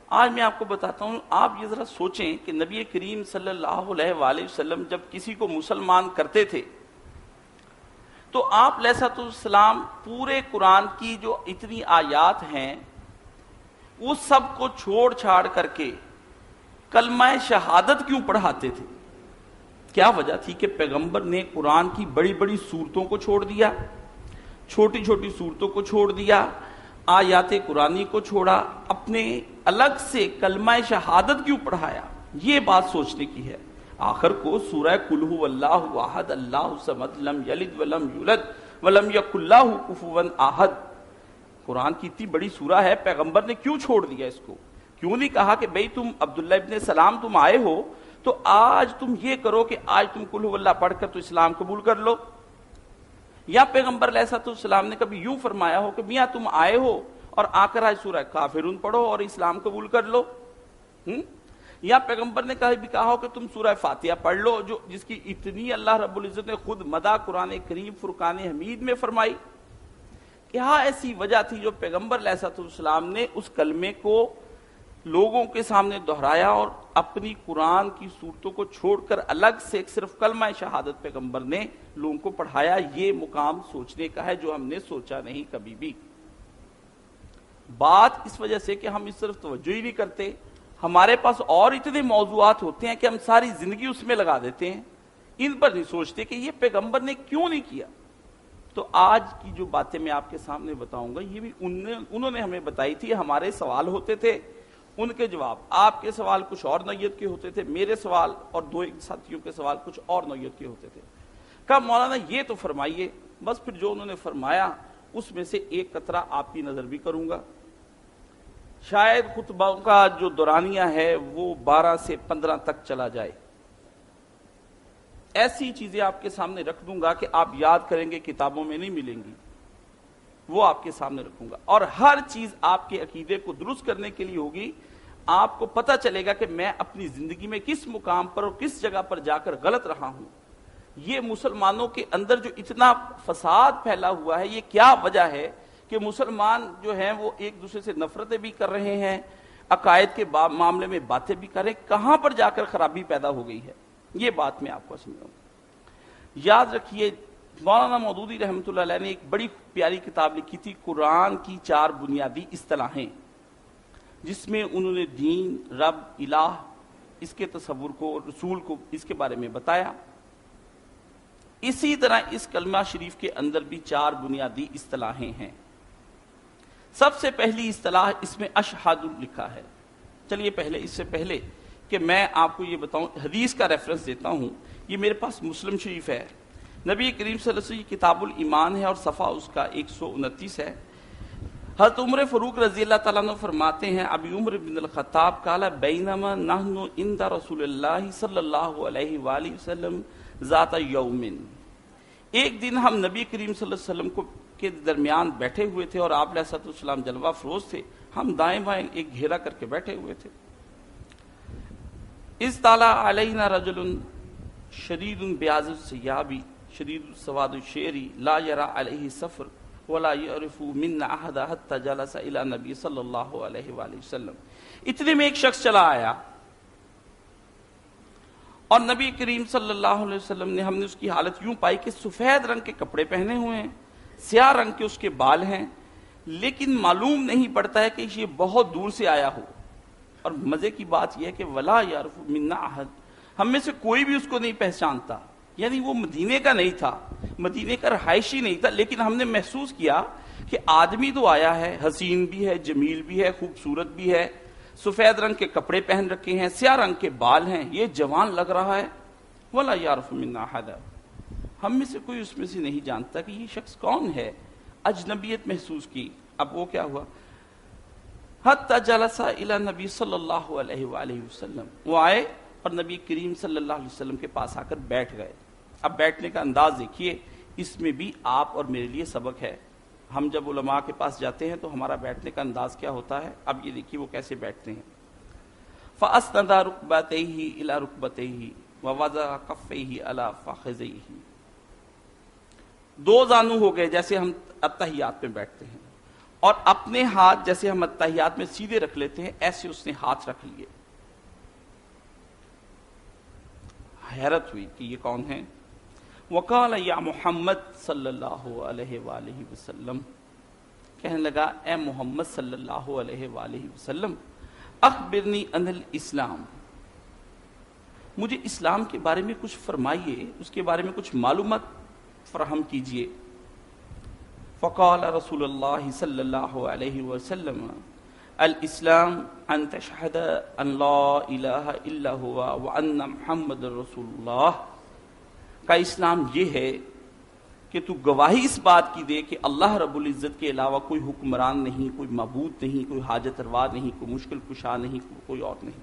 آج میں آپ کو بتاتا ہوں، آپ یہ ذرا سوچیں کہ نبی کریم صلی اللہ علیہ وآلہ وسلم جب کسی کو مسلمان کرتے تھے تو آپ علیہ الصلوۃ والسلام پورے قرآن کی جو اتنی آیات ہیں اس سب کو چھوڑ چھاڑ کر کے کلمہ شہادت کیوں پڑھاتے تھے؟ کیا وجہ تھی کہ پیغمبر نے قرآن کی بڑی بڑی صورتوں کو چھوڑ دیا، چھوٹی چھوٹی صورتوں کو چھوڑ دیا، آیات قرآنی کو چھوڑا، اپنے الگ سے کلمہ شہادت کیوں پڑھایا؟ یہ بات سوچنے کی ہے۔ آخر کو سورہ قل ھو اللہ احد اللہ الصمد لم یلد ولم یولد ولم یکن لہ کفوا احد، قرآن کی اتنی بڑی سورہ ہے، پیغمبر نے کیوں چھوڑ دیا اس کو؟ کیوں نہیں کہا کہ بھئی تم عبداللہ ابن سلام تم آئے ہو تو آج تم یہ کرو کہ آج تم قل ھو اللہ پڑھ کر تو اسلام قبول کر لو؟ یا پیغمبر علیہ الصلوۃ والسلام نے کبھی یوں فرمایا ہو کہ میاں تم آئے ہو اور آ کر آج سورہ کافرون پڑھو اور اسلام قبول کر لو؟ یا پیغمبر نے کبھی کہا ہو کہ تم سورہ فاتحہ پڑھ لو جو جس کی اتنی اللہ رب العزت نے خود مدح قرآن کریم فرقان حمید میں فرمائی؟ کیا ایسی وجہ تھی جو پیغمبر علیہ الصلوۃ والسلام نے اس کلمے کو لوگوں کے سامنے دہرایا اور اپنی قرآن کی صورتوں کو چھوڑ کر الگ سے صرف کلمہ شہادت پیغمبر نے لوگوں کو پڑھایا؟ یہ مقام سوچنے کا ہے جو ہم نے سوچا نہیں کبھی بھی۔ بات اس وجہ سے کہ ہم اس طرف توجہ ہی نہیں کرتے، ہمارے پاس اور اتنے موضوعات ہوتے ہیں کہ ہم ساری زندگی اس میں لگا دیتے ہیں، ان پر نہیں سوچتے کہ یہ پیغمبر نے کیوں نہیں کیا۔ تو آج کی جو باتیں میں آپ کے سامنے بتاؤں گا یہ بھی انہوں نے ہمیں بتائی تھی۔ ہمارے سوال ہوتے تھے، ان کے جواب، آپ کے سوال کچھ اور نوعیت کے ہوتے تھے، میرے سوال اور دو ایک ساتھیوں کے سوال کچھ اور نوعیت کے ہوتے تھے۔ کہا مولانا یہ تو فرمائیے، بس پھر جو انہوں نے فرمایا اس میں سے ایک قطرہ آپ کی نظر بھی کروں گا۔ شاید خطبہ کا جو دورانیہ ہے وہ 12 سے 15 تک چلا جائے، ایسی چیزیں آپ کے سامنے رکھ دوں گا کہ آپ یاد کریں گے، کتابوں میں نہیں ملیں گی، وہ آپ کے سامنے رکھوں گا، اور ہر چیز آپ کے عقیدے کو درست کرنے کے لیے ہوگی۔ آپ کو پتہ چلے گا کہ میں اپنی زندگی میں کس مقام پر اور کس جگہ پر جا کر غلط رہا ہوں۔ یہ مسلمانوں کے اندر جو اتنا فساد پھیلا ہوا ہے، یہ کیا وجہ ہے کہ مسلمان جو ہیں وہ ایک دوسرے سے نفرتیں بھی کر رہے ہیں، عقائد کے معاملے میں باتیں بھی کر رہے ہیں، کہاں پر جا کر خرابی پیدا ہو گئی ہے؟ یہ بات میں آپ کو سمجھاؤں۔ یاد رکھیے مولانا مودودی رحمۃ اللہ علیہ نے ایک بڑی پیاری کتاب لکھی تھی، قرآن کی 4 بنیادی اصطلاحیں، جس میں انہوں نے دین، رب، الہ، اس کے تصور کو، رسول کو، اس کے بارے میں بتایا۔ اسی طرح اس کلمہ شریف کے اندر بھی 4 بنیادی اصطلاحیں ہیں۔ سب سے پہلی اصطلاح اس میں اشہد لکھا ہے۔ چلیے پہلے اس سے پہلے کہ میں آپ کو یہ بتاؤں، حدیث کا ریفرنس دیتا ہوں، یہ میرے پاس مسلم شریف ہے، نبی کریم صلی اللہ علیہ وسلم کی کتاب الایمان ہے اور صفحہ اس کا 129 ہے۔ حضرت عمر فاروق رضی اللہ تعالیٰ عنہ فرماتے ہیں، ابی عمر بن الخطاب قال بینما نحن عند رسول اللہ صلی اللہ علیہ وآلہ وسلم ذات یوم، ایک دن ہم نبی کریم صلی اللہ علیہ وسلم کے درمیان بیٹھے ہوئے تھے اور آپ علیہ الصلوۃ والسلام جلوہ فروز تھے، ہم دائیں بائیں ایک گھیرا کر کے بیٹھے ہوئے تھے۔ اذ طلع علینا رجل شدید بیاض الثیاب شدید السواد الشعر لا یرى علیہ صفر ولا یعرف منا احد حتى جلس الى نبی صلی اللہ علیہ وآلہ وسلم۔ اتنے میں ایک شخص چلا آیا اور نبی کریم صلی اللہ علیہ وسلم نے، ہم نے اس کی حالت یوں پائی کہ سفید رنگ کے کپڑے پہنے ہوئے ہیں، سیاہ رنگ کے اس کے بال ہیں، لیکن معلوم نہیں پڑتا ہے کہ یہ بہت دور سے آیا ہو۔ اور مزے کی بات یہ ہے کہ ولا یعرف منا احد، ہم میں سے کوئی بھی اس کو نہیں پہچانتا، یعنی وہ مدینے کا نہیں تھا، مدینے کا رہائشی نہیں تھا، لیکن ہم نے محسوس کیا کہ آدمی تو آیا ہے، حسین بھی ہے، جمیل بھی ہے، خوبصورت بھی ہے، سفید رنگ کے کپڑے پہن رکھے ہیں، سیاہ رنگ کے بال ہیں، یہ جوان لگ رہا ہے۔ ولا یعرف منا احد، ہم میں سے کوئی اس میں سے نہیں جانتا کہ یہ شخص کون ہے، اجنبیت محسوس کی۔ اب وہ کیا ہوا؟ حتی جلس الی نبی صلی اللہ علیہ وآلہ وسلم، وہ آئے اور نبی کریم صلی اللہ علیہ وسلم کے پاس آ کر بیٹھ گئے۔ اب بیٹھنے کا انداز دیکھیے، اس میں بھی آپ اور میرے لیے سبق ہے۔ ہم جب علماء کے پاس جاتے ہیں تو ہمارا بیٹھنے کا انداز کیا ہوتا ہے؟ اب یہ دیکھیے وہ کیسے بیٹھتے ہیں۔ فَأَسْنَدَ رُكْبَتَيْهِ إِلَى رُكْبَتَيْهِ وَوَضَعَ كَفَّيْهِ عَلَى فَخِذَيْهِ، 2 زانو ہو گئے جیسے ہم اتحیات میں بیٹھتے ہیں، اور اپنے ہاتھ جیسے ہم اتحیات میں سیدھے رکھ لیتے ہیں ایسے اس نے ہاتھ رکھ لیے. حیرت ہوئی کہ یہ کون ہے. وقال یا محمد صلی اللہ علیہ وآلہ وسلم, کہنے لگا اے محمد صلی اللہ علیہ وآلہ وسلم, اخبرنی عن الاسلام, مجھے اسلام کے بارے میں کچھ فرمائیے, اس کے بارے میں کچھ معلومات فراہم کیجئے. فقال رسول اللہ صلی اللہ علیہ وسلم الاسلام ان تشہد ان لا الہ الا ہوا وان محمد رسول اللہ, کا اسلام یہ ہے کہ تو گواہی اس بات کی دے کہ اللہ رب العزت کے علاوہ کوئی حکمران نہیں, کوئی معبود نہیں, کوئی حاجت روا نہیں, کوئی مشکل کشا نہیں, کوئی اور نہیں,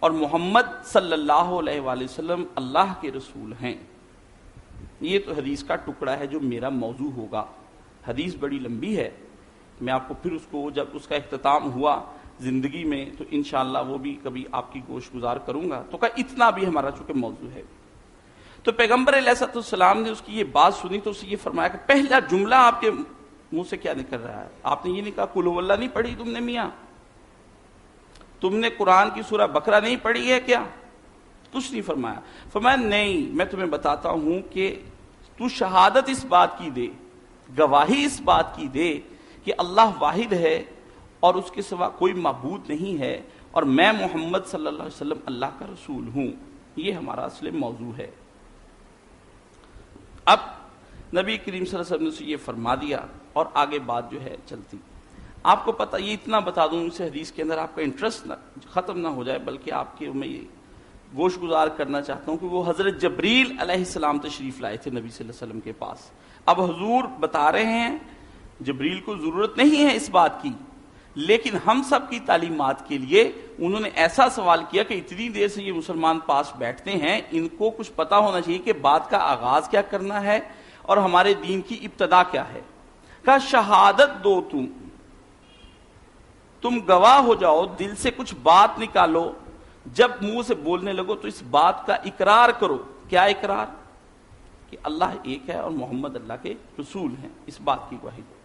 اور محمد صلی اللہ علیہ وآلہ وسلم اللہ کے رسول ہیں. یہ تو حدیث کا ٹکڑا ہے جو میرا موضوع ہوگا. حدیث بڑی لمبی ہے, میں آپ کو پھر اس کو جب اس کا اختتام ہوا زندگی میں تو انشاءاللہ وہ بھی کبھی آپ کی گوش گزار کروں گا. تو کہ اتنا بھی ہمارا چونکہ موضوع ہے. تو پیغمبر علیہ السلام نے اس کی یہ بات سنی تو اسے یہ فرمایا کہ پہلا جملہ آپ کے منہ سے کیا نکل رہا ہے؟ آپ نے یہ نہیں کہا قل هو اللہ نہیں پڑھی تم نے میاں, تم نے قرآن کی سورہ بقرہ نہیں پڑھی ہے کیا؟ کچھ نہیں فرمایا. فرمایا نہیں, میں تمہیں بتاتا ہوں کہ تو شہادت اس بات کی دے, گواہی اس بات کی دے کہ اللہ واحد ہے اور اس کے سوا کوئی معبود نہیں ہے, اور میں محمد صلی اللہ علیہ وسلم اللہ کا رسول ہوں. یہ ہمارا اصل موضوع ہے. اب نبی کریم صلی اللہ علیہ وسلم نے اسے یہ فرما دیا اور آگے بات جو ہے چلتی. آپ کو پتہ, یہ اتنا بتا دوں اس حدیث کے اندر آپ کا انٹرسٹ ختم نہ ہو جائے, بلکہ آپ کے میں یہ گوش گزار کرنا چاہتا ہوں کہ وہ حضرت جبریل علیہ السلام تشریف لائے تھے نبی صلی اللہ علیہ وسلم کے پاس. اب حضور بتا رہے ہیں جبریل کو ضرورت نہیں ہے اس بات کی, لیکن ہم سب کی تعلیمات کے لیے انہوں نے ایسا سوال کیا کہ اتنی دیر سے یہ مسلمان پاس بیٹھتے ہیں, ان کو کچھ پتا ہونا چاہیے کہ بات کا آغاز کیا کرنا ہے اور ہمارے دین کی ابتدا کیا ہے. کہا شہادت دو, تم گواہ ہو جاؤ, دل سے کچھ بات نکالو, جب منہ سے بولنے لگو تو اس بات کا اقرار کرو. کیا اقرار؟ کہ اللہ ایک ہے اور محمد اللہ کے رسول ہیں, اس بات کی گواہی دو.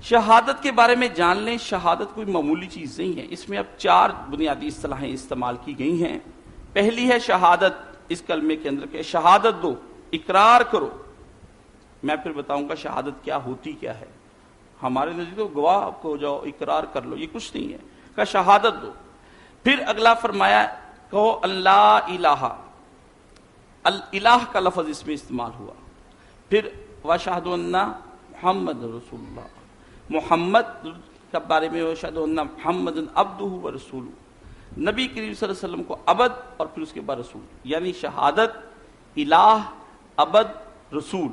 شہادت کے بارے میں جان لیں, شہادت کوئی معمولی چیز نہیں ہے. اس میں اب 4 بنیادی اصطلاحیں استعمال کی گئی ہیں. پہلی ہے شہادت اس کلمے کے اندر کہ شہادت دو, اقرار کرو. میں پھر بتاؤں گا شہادت کیا ہوتی کیا ہے. ہمارے نزدیک تو گواہ ہو جاؤ, اقرار کر لو, یہ کچھ نہیں ہے. کہ شہادت دو. پھر اگلا فرمایا کہو اللہ الہ, الہ کا لفظ اس میں استعمال ہوا. پھر واشہد ان محمد رسول اللہ, محمد کے بارے میں واشہد ان محمد عبدہ ورسولہ, نبی کریم صلی اللہ علیہ وسلم کو عبد اور پھر اس کے بعد رسول. یعنی شہادت, الہ, عبد, رسول,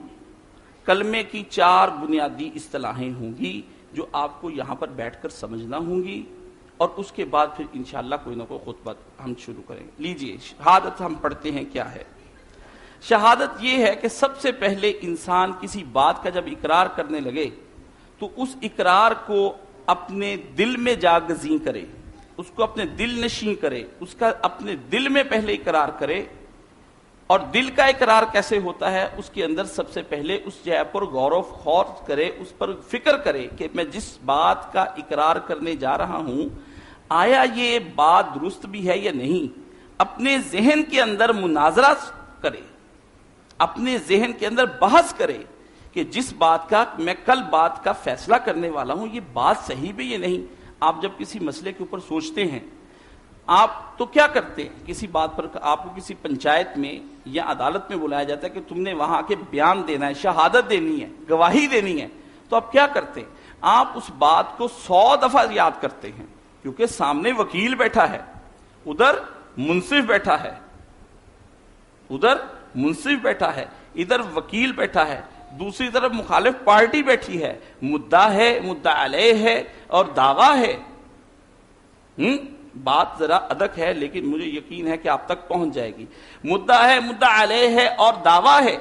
کلمے کی 4 بنیادی اصطلاحیں ہوں گی جو آپ کو یہاں پر بیٹھ کر سمجھنا ہوں گی, اور اس کے بعد پھر انشاءاللہ کوئی نہ کوئی خطبہ ہم شروع کریں. لیجئے شہادت ہم پڑھتے ہیں کیا ہے. شہادت یہ ہے کہ سب سے پہلے انسان کسی بات کا جب اقرار کرنے لگے تو اس اقرار کو اپنے دل میں جاگزیں کرے, اس کو اپنے دل نشیں کرے, اس کا اپنے دل میں پہلے اقرار کرے. اور دل کا اقرار کیسے ہوتا ہے؟ اس کے اندر سب سے پہلے اس جگہ پر غور و خوض کرے, اس پر فکر کرے کہ میں جس بات کا اقرار کرنے جا رہا ہوں آیا یہ بات درست بھی ہے یا نہیں. اپنے ذہن کے اندر مناظرہ کرے, اپنے ذہن کے اندر بحث کرے کہ جس بات کا میں کل بات کا فیصلہ کرنے والا ہوں یہ بات صحیح بھی یا نہیں. آپ جب کسی مسئلے کے اوپر سوچتے ہیں آپ تو کیا کرتے ہیں, کسی بات پر آپ کو کسی پنچایت میں یا عدالت میں بلایا جاتا ہے کہ تم نے وہاں کے بیان دینا ہے, شہادت دینی ہے, گواہی دینی ہے, تو آپ کیا کرتے ہیں؟ آپ اس بات کو 100 دفعہ یاد کرتے ہیں, کیونکہ سامنے وکیل بیٹھا ہے, ادھر منصف بیٹھا ہے, ادھر منصف بیٹھا ہے, ادھر وکیل بیٹھا ہے, دوسری طرف مخالف پارٹی بیٹھی ہے, مدعا ہے, مدعا علیہ ہے اور دعویٰ ہے. بات ذرا ادک ہے لیکن مجھے یقین ہے کہ آپ تک پہنچ جائے گی. مدعا ہے, مدعا علیہ ہے اور دعویٰ ہے,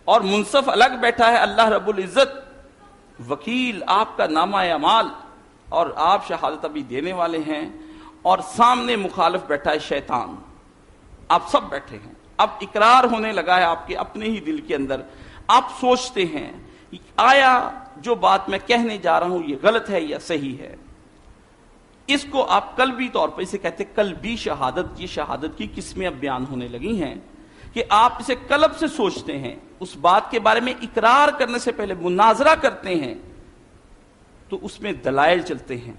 اور منصف الگ بیٹھا ہے اللہ رب العزت, وکیل آپ کا نامہ اعمال, اور آپ شہادت ابھی دینے والے ہیں, اور سامنے مخالف بیٹھا ہے شیطان. آپ سب بیٹھے ہیں. اب اقرار ہونے لگا ہے آپ کے اپنے ہی دل کے اندر. آپ سوچتے ہیں آیا جو بات میں کہنے جا رہا ہوں یہ غلط ہے یا صحیح ہے. اس کو آپ قلبی طور پر اسے کہتے ہیں قلبی شہادت. یہ شہادت کی قسمیں اب بیان ہونے لگی ہیں کہ آپ اسے قلب سے سوچتے ہیں, اس بات کے بارے میں اقرار کرنے سے پہلے مناظرہ کرتے ہیں, تو اس میں دلائل چلتے ہیں,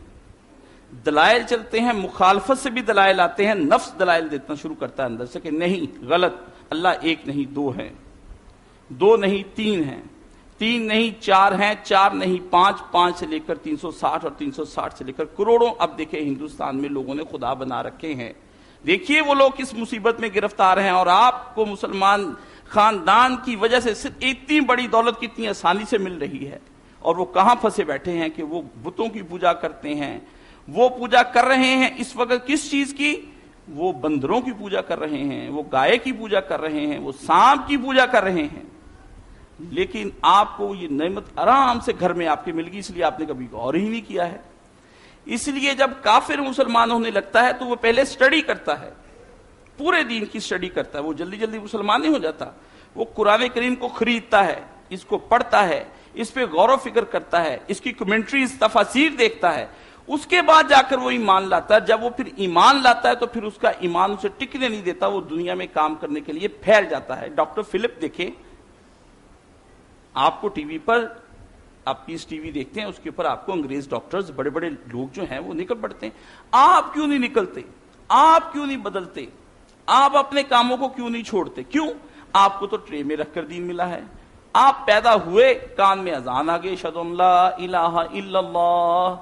دلائل چلتے ہیں, مخالفت سے بھی دلائل آتے ہیں, نفس دلائل دینا شروع کرتا ہے اندر سے کہ نہیں غلط, اللہ ایک نہیں دو ہیں, دو نہیں تین ہیں, تین نہیں چار ہیں, چار نہیں پانچ, پانچ سے لے کر 360 اور 360 سے لے کر کروڑوں. اب دیکھیں ہندوستان میں لوگوں نے خدا بنا رکھے ہیں, دیکھیے وہ لوگ کس مصیبت میں گرفتار ہیں, اور آپ کو مسلمان خاندان کی وجہ سے صرف اتنی بڑی دولت کتنی آسانی سے مل رہی ہے, اور وہ کہاں پھنسے بیٹھے ہیں کہ وہ بتوں کی پوجا کرتے ہیں. وہ پوجا کر رہے ہیں اس وقت کس چیز کی, وہ بندروں کی پوجا کر رہے ہیں, وہ گائے کی پوجا کر رہے ہیں, وہ سانپ کی پوجا کر رہے ہیں. لیکن آپ کو یہ نعمت آرام سے گھر میں آپ کے مل گئی, اس لیے آپ نے کبھی غور ہی نہیں کیا ہے. اس لیے جب کافر مسلمان ہونے لگتا ہے تو وہ پہلے سٹڈی کرتا ہے, پورے دین کی سٹڈی کرتا ہے. وہ جلدی جلدی مسلمان نہیں ہو جاتا, وہ قرآن کریم کو خریدتا ہے, اس کو پڑھتا ہے, اس پہ غور و فکر کرتا ہے, اس کی کمنٹریز تفاسیر دیکھتا ہے, اس کے بعد جا کر وہ ایمان لاتا ہے. جب وہ پھر ایمان لاتا ہے تو پھر اس کا ایمان اسے ٹکنے نہیں دیتا, وہ دنیا میں کام کرنے کے لیے پھیل جاتا ہے. ڈاکٹر فلپ دیکھیں, آپ کو ٹی وی پر, آپ پیس ٹی وی دیکھتے ہیں, اس کے اوپر آپ کو انگریز ڈاکٹرز بڑے بڑے لوگ جو ہیں وہ نکل پڑتے ہیں. آپ کیوں نہیں نکلتے, آپ کیوں نہیں بدلتے, آپ اپنے کاموں کو کیوں نہیں چھوڑتے؟ کیوں؟ آپ کو تو ٹرے میں رکھ کر دین ملا ہے. آپ پیدا ہوئے کان میں اذان آ گئی, اشہدو ان لا الہ الا اللہ.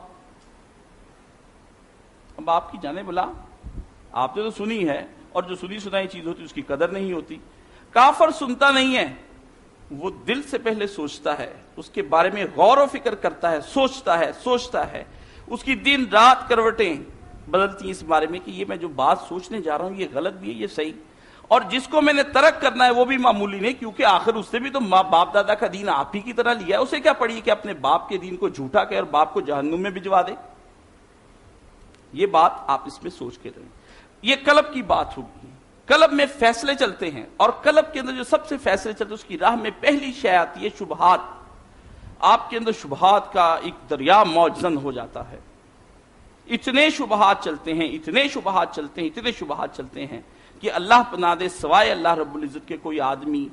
اب آپ کی جانے بلا, آپ نے تو سنی ہے, اور جو سنی سنائی چیز ہوتی اس کی قدر نہیں ہوتی. کافر سنتا نہیں ہے, وہ دل سے پہلے سوچتا ہے, اس کے بارے میں غور و فکر کرتا ہے, سوچتا ہے. اس کی دن رات کروٹیں بدلتی ہیں اس بارے میں کہ یہ میں جو بات سوچنے جا رہا ہوں یہ غلط بھی ہے, یہ صحیح. اور جس کو میں نے ترک کرنا ہے وہ بھی معمولی نہیں, کیونکہ آخر اس نے بھی تو باپ دادا کا دین آپ ہی کی طرح لیا ہے. اسے کیا پڑی کہ اپنے باپ کے دین کو جھوٹا کہ اور باپ کو جہنم میں بھجوا دے. یہ بات آپ اس میں سوچ کے رہیں. یہ قلب کی بات ہوگی. قلب میں فیصلے چلتے ہیں, اور قلب کے اندر جو سب سے فیصلے چلتے ہیں اس کی راہ میں پہلی شے آتی ہے شبہات. آپ کے اندر شبہات کا ایک دریا موجزن ہو جاتا ہے. اتنے شبہات چلتے ہیں, اتنے شبہات چلتے ہیں, اتنے شبہات چلتے ہیں کہ اللہ پناہ دے, سوائے اللہ رب العزت کے کوئی آدمی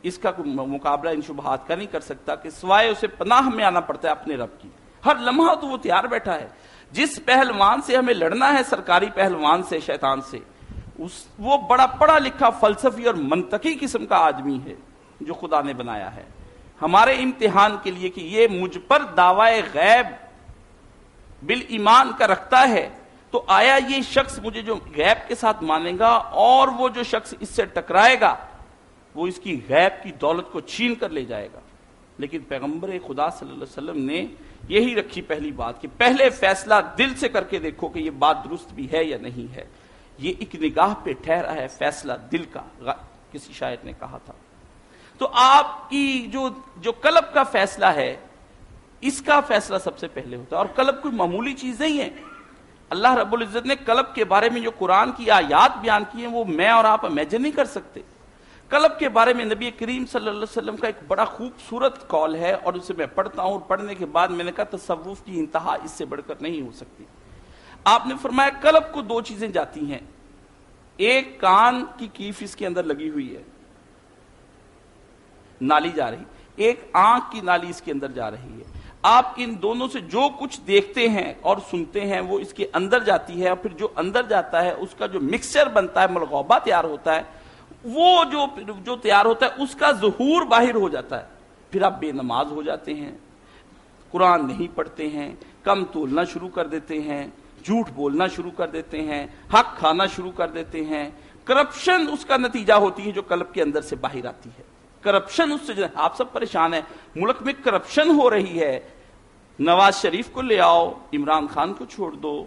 اس کا کوئی مقابلہ ان شبہات کا نہیں کر سکتا, کہ سوائے اسے پناہ میں آنا پڑتا ہے اپنے رب کی. ہر لمحہ تو وہ تیار بیٹھا ہے. جس پہلوان سے ہمیں لڑنا ہے, سرکاری پہلوان سے, شیطان سے, وہ بڑا پڑھا لکھا فلسفی اور منطقی قسم کا آدمی ہے جو خدا نے بنایا ہے ہمارے امتحان کے لیے, کہ یہ مجھ پر دعوی غیب بالایمان کا رکھتا ہے, تو آیا یہ شخص مجھے جو غیب کے ساتھ مانے گا, اور وہ جو شخص اس سے ٹکرائے گا وہ اس کی غیب کی دولت کو چھین کر لے جائے گا. لیکن پیغمبر خدا صلی اللہ علیہ وسلم نے یہی رکھی پہلی بات, کہ پہلے فیصلہ دل سے کر کے دیکھو کہ یہ بات درست بھی ہے یا نہیں ہے. یہ ایک نگاہ پہ ٹھہرا ہے فیصلہ دل کا, کسی شاعر نے کہا تھا. تو آپ کی جو قلب کا فیصلہ ہے, اس کا فیصلہ سب سے پہلے ہوتا ہے. اور قلب کوئی معمولی چیز نہیں ہے. اللہ رب العزت نے قلب کے بارے میں جو قرآن کی آیات بیان کی ہیں وہ میں اور آپ امیجن نہیں کر سکتے. قلب کے بارے میں نبی کریم صلی اللہ علیہ وسلم کا ایک بڑا خوبصورت قول ہے, اور اسے میں پڑھتا ہوں, اور پڑھنے کے بعد میں نے کہا تصوف کی انتہا اس سے بڑھ کر نہیں ہو سکتی. آپ نے فرمایا قلب کو دو چیزیں جاتی ہیں, ایک کان کی کیف اس کے اندر لگی ہوئی ہے, نالی جا رہی, ایک آنکھ کی نالی اس کے اندر جا رہی ہے. آپ ان دونوں سے جو کچھ دیکھتے ہیں اور سنتے ہیں وہ اس کے اندر جاتی ہے, اور پھر جو اندر جاتا ہے اس کا جو مکسچر بنتا ہے, ملغوبہ تیار ہوتا ہے, وہ جو تیار ہوتا ہے اس کا ظہور باہر ہو جاتا ہے. پھر آپ بے نماز ہو جاتے ہیں, قرآن نہیں پڑھتے ہیں, کم تولنا شروع کر دیتے ہیں, جھوٹ بولنا شروع کر دیتے ہیں, حق کھانا شروع کر دیتے ہیں. کرپشن اس کا نتیجہ ہوتی ہے جو قلب کے اندر سے باہر آتی ہے. کرپشن اس سے, آپ سب پریشان ہیں, ملک میں کرپشن ہو رہی ہے. نواز شریف کو لے آؤ, عمران خان کو چھوڑ دو,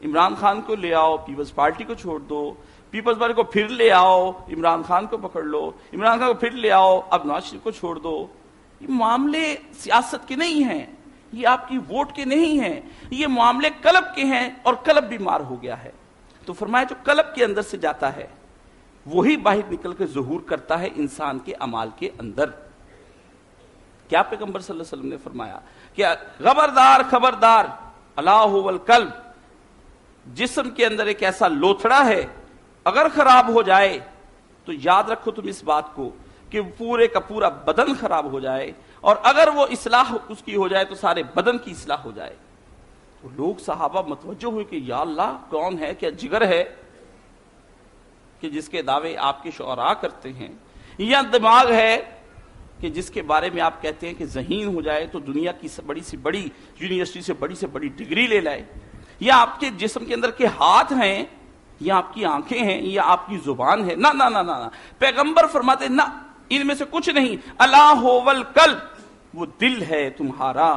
عمران خان کو لے آؤ, پیپلز پارٹی کو چھوڑ دو, پیپلز پارٹی کو پھر لے آؤ, عمران خان کو پکڑ لو, عمران خان کو پھر لے آؤ, اب نواز شریف کو چھوڑ دو. یہ معاملے سیاست کے نہیں ہیں, یہ آپ کی ووٹ کے نہیں ہیں, یہ معاملے قلب کے ہیں, اور قلب بیمار ہو گیا ہے. تو فرمایا جو قلب کے اندر سے جاتا ہے وہی باہر نکل کے ظہور کرتا ہے انسان کے اعمال کے اندر. کیا پیغمبر صلی اللہ علیہ وسلم نے فرمایا کہ خبردار خبردار، الا هو القلب، جسم کے اندر ایک ایسا لوتھڑا ہے، اگر خراب ہو جائے تو یاد رکھو تم اس بات کو کہ پورے کا پورا بدن خراب ہو جائے، اور اگر وہ اصلاح اس کی ہو جائے تو سارے بدن کی اصلاح ہو جائے۔ تو لوگ صحابہ متوجہ ہوئے کہ یا اللہ، کون ہے، کیا جگر ہے کہ جس کے دعوے آپ کے شعراء کرتے ہیں، یا دماغ ہے کہ جس کے بارے میں آپ کہتے ہیں کہ ذہین ہو جائے تو دنیا کی بڑی سے بڑی یونیورسٹی سے بڑی ڈگری لے لائے، یا آپ کے جسم کے اندر کے ہاتھ ہیں، یا آپ کی آنکھیں ہیں، یا آپ کی زبان ہے؟ نہ نہ نہ نہ، پیغمبر فرماتے نہ، ان میں سے کچھ نہیں، الا هو القلب، وہ دل ہے تمہارا،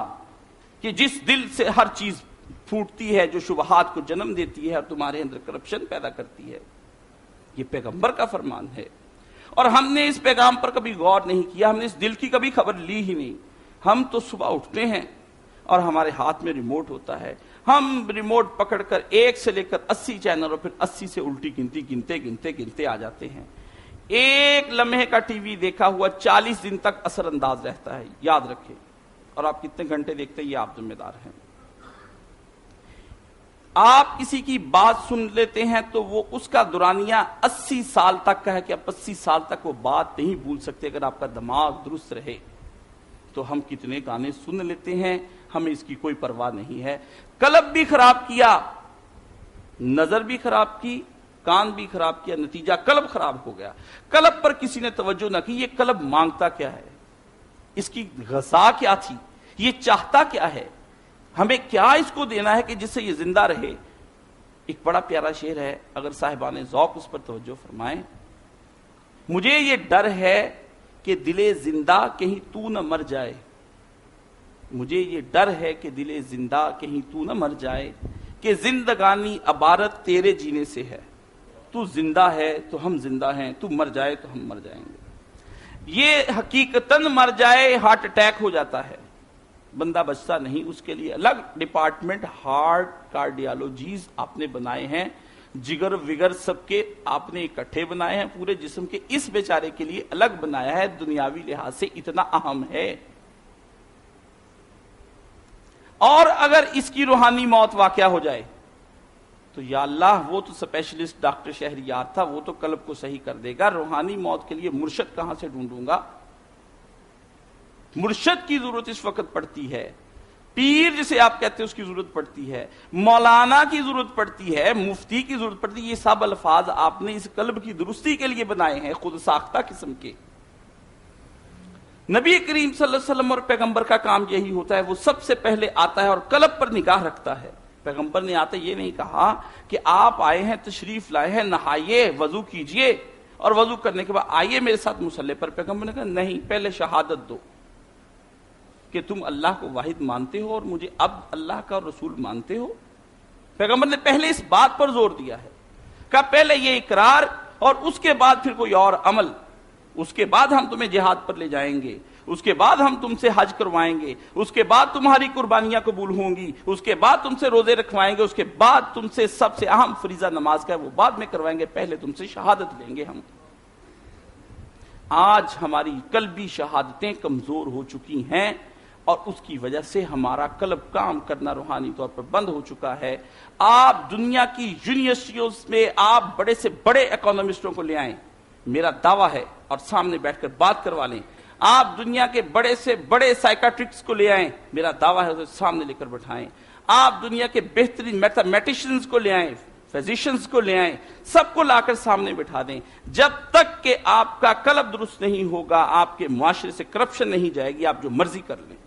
کہ جس دل سے ہر چیز پھوٹتی ہے، جو شبہات کو جنم دیتی ہے اور تمہارے اندر کرپشن پیدا کرتی ہے۔ یہ پیغمبر کا فرمان ہے، اور ہم نے اس پیغام پر کبھی غور نہیں کیا، ہم نے اس دل کی کبھی خبر لی ہی نہیں۔ ہم تو صبح اٹھتے ہیں اور ہمارے ہاتھ میں ریموٹ ہوتا ہے، ہم ریموٹ پکڑ کر 1 سے لے کر 80 چینل اور پھر 80 سے الٹی گنتی گنتے آ جاتے ہیں۔ ایک لمحے کا ٹی وی دیکھا ہوا 40 دن تک اثر انداز رہتا ہے، یاد رکھیں۔ اور آپ کتنے گھنٹے دیکھتے ہیں یہ آپ ذمہ دار ہیں۔ آپ کسی کی بات سن لیتے ہیں تو وہ اس کا دورانیہ 80 سال تک کا ہے کہ آپ 80 سال تک وہ بات نہیں بھول سکتے اگر آپ کا دماغ درست رہے۔ تو ہم کتنے گانے سن لیتے ہیں، ہمیں اس کی کوئی پرواہ نہیں ہے۔ قلب بھی خراب کیا، نظر بھی خراب کی، کان بھی خراب کیا، نتیجہ قلب خراب ہو گیا۔ قلب پر کسی نے توجہ نہ کی، یہ قلب مانگتا کیا ہے، اس کی غذا کیا تھی، یہ چاہتا کیا ہے، ہمیں کیا اس کو دینا ہے کہ جس سے یہ زندہ رہے۔ ایک بڑا پیارا شعر ہے، اگر صاحبان ذوق اس پر توجہ فرمائیں۔ مجھے یہ ڈر ہے کہ دل زندہ کہیں تو نہ مر جائے، مجھے یہ ڈر ہے کہ دل زندہ کہیں تو نہ مر جائے، کہ زندگانی عبارت تیرے جینے سے ہے، تو زندہ ہے تو ہم زندہ ہیں، تو مر جائے تو ہم مر جائیں گے۔ یہ حقیقتاً مر جائے، ہارٹ اٹیک ہو جاتا ہے، بندہ بچتا نہیں، اس کے لیے الگ ڈپارٹمنٹ ہارٹ کارڈیالوجیز آپ نے بنائے ہیں، جگر وگر سب کے آپ نے اکٹھے بنائے ہیں، پورے جسم کے اس بیچارے کے لیے الگ بنایا ہے، دنیاوی لحاظ سے اتنا اہم ہے۔ اور اگر اس کی روحانی موت واقع ہو جائے تو یا اللہ، وہ تو اسپیشلسٹ ڈاکٹر شہریار تھا، وہ تو قلب کو صحیح کر دے گا، روحانی موت کے لیے مرشد کہاں سے ڈھونڈوں گا؟ مرشد کی ضرورت اس وقت پڑتی ہے، پیر جسے آپ کہتے ہیں اس کی ضرورت پڑتی ہے، مولانا کی ضرورت پڑتی ہے، مفتی کی ضرورت پڑتی ہے۔ یہ سب الفاظ آپ نے اس قلب کی درستی کے لیے بنائے ہیں، خود ساختہ قسم کے۔ نبی کریم صلی اللہ علیہ وسلم اور پیغمبر کا کام یہی ہوتا ہے، وہ سب سے پہلے آتا ہے اور قلب پر نگاہ رکھتا ہے۔ پیغمبر نے آتے یہ نہیں کہا کہ آپ آئے ہیں، تشریف لائے ہیں، نہائیے، وضو کیجئے، اور وضو کرنے کے بعد آئیے میرے ساتھ مصلی پر۔ پیغمبر نے کہا نہیں، پہلے شہادت دو کہ تم اللہ کو واحد مانتے ہو اور مجھے اب اللہ کا رسول مانتے ہو۔ پیغمبر نے پہلے اس بات پر زور دیا ہے، کہا پہلے یہ اقرار اور اس کے بعد پھر کوئی اور عمل، اس کے بعد ہم تمہیں جہاد پر لے جائیں گے، اس کے بعد ہم تم سے حج کروائیں گے، اس کے بعد تمہاری قربانیاں قبول ہوں گی، اس کے بعد تم سے روزے رکھوائیں گے، اس کے بعد تم سے سب سے اہم فریضہ نماز کا ہے وہ بعد میں کروائیں گے، پہلے تم سے شہادت لیں گے ہم۔ آج ہماری قلبی شہادتیں کمزور ہو چکی ہیں اور اس کی وجہ سے ہمارا قلب کام کرنا روحانی طور پر بند ہو چکا ہے۔ آپ دنیا کی یونیورسٹیوں میں آپ بڑے سے بڑے اکانومسٹوں کو لے آئیں، میرا دعویٰ ہے، اور سامنے بیٹھ کر بات کروا لیں۔ آپ دنیا کے بڑے سے بڑے سائیکاٹرسٹ کو لے آئیں، میرا دعویٰ ہے اسے سامنے لے کر بٹھائیں۔ آپ دنیا کے بہترین میتھمیٹیشینز کو لے آئیں، فزیشنز کو لے آئیں، سب کو لا کر سامنے بٹھا دیں۔ جب تک کہ آپ کا قلب درست نہیں ہوگا، آپ کے معاشرے سے کرپشن نہیں جائے گی، آپ جو مرضی کر لیں۔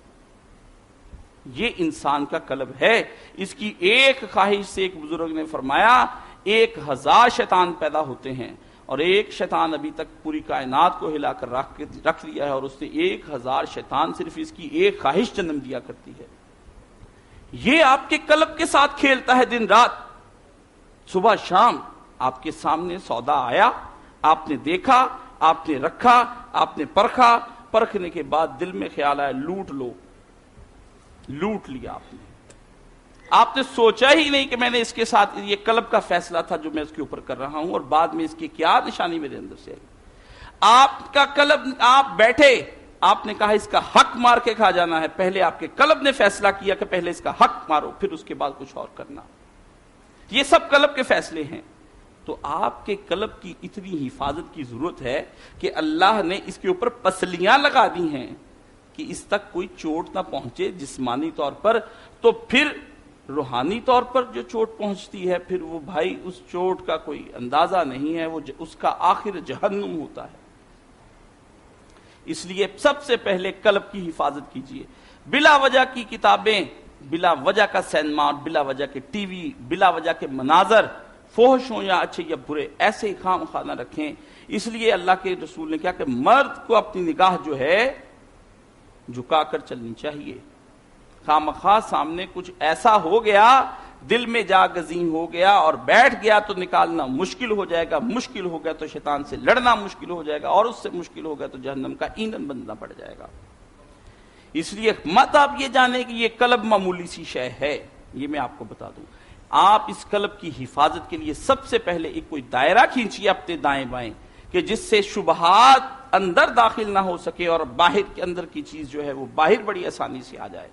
یہ انسان کا قلب ہے، اس کی ایک خواہش سے ایک بزرگ نے فرمایا 1000 شیطان پیدا ہوتے ہیں، اور ایک شیطان ابھی تک پوری کائنات کو ہلا کر رکھ دیا ہے، اور اس نے 1000 شیطان صرف اس کی ایک خواہش جنم دیا کرتی ہے۔ یہ آپ کے قلب کے ساتھ کھیلتا ہے دن رات، صبح شام۔ آپ کے سامنے سودا آیا، آپ نے دیکھا، آپ نے رکھا، آپ نے پرکھا، پرکھنے کے بعد دل میں خیال آیا لوٹ لو، لوٹ لیا آپ نے سوچا ہی نہیں کہ میں نے اس کے ساتھ، یہ قلب کا فیصلہ تھا جو میں اس کے اوپر کر رہا ہوں، اور بعد میں اس کی کیا نشانی میرے اندر سے آئی۔ آپ کا قلب، آپ بیٹھے آپ نے کہا اس کا حق مار کے کھا جانا ہے، پہلے آپ کے قلب نے فیصلہ کیا کہ پہلے اس کا حق مارو، پھر اس کے بعد کچھ اور کرنا. یہ سب قلب کے فیصلے ہیں. تو آپ کے قلب کی اتنی حفاظت کی ضرورت ہے کہ اللہ نے اس کے اوپر پسلیاں لگا دی ہیں کہ اس تک کوئی چوٹ نہ پہنچے جسمانی طور پر. تو پھر روحانی طور پر جو چوٹ پہنچتی ہے، پھر وہ بھائی اس چوٹ کا کوئی اندازہ نہیں ہے، وہ اس کا آخر جہنم ہوتا ہے. اس لیے سب سے پہلے قلب کی حفاظت کیجیے. بلا وجہ کی کتابیں، بلا وجہ کا سینما، بلا وجہ کے ٹی وی، بلا وجہ کے مناظر، فحش ہوں یا اچھے یا برے، ایسے ہی خام خواہ نہ رکھیں. اس لیے اللہ کے رسول نے کہا کہ مرد کو اپنی نگاہ جو ہے جھکا کر چلنی چاہیے. خامخواہ سامنے کچھ ایسا ہو گیا، دل میں جا گزین ہو گیا اور بیٹھ گیا تو نکالنا مشکل ہو جائے گا، مشکل ہو گیا تو شیطان سے لڑنا مشکل ہو جائے گا، اور اس سے مشکل ہو گیا تو جہنم کا ایندھن بننا پڑ جائے گا. اس لیے مت آپ یہ جانیں کہ یہ قلب معمولی سی شے ہے. یہ میں آپ کو بتا دوں، آپ اس قلب کی حفاظت کے لیے سب سے پہلے ایک کوئی دائرہ کھینچیے اپنے دائیں بائیں کہ جس سے شبہات اندر داخل نہ ہو سکے اور باہر کے اندر کی چیز جو ہے وہ باہر بڑی آسانی سے آ جائے.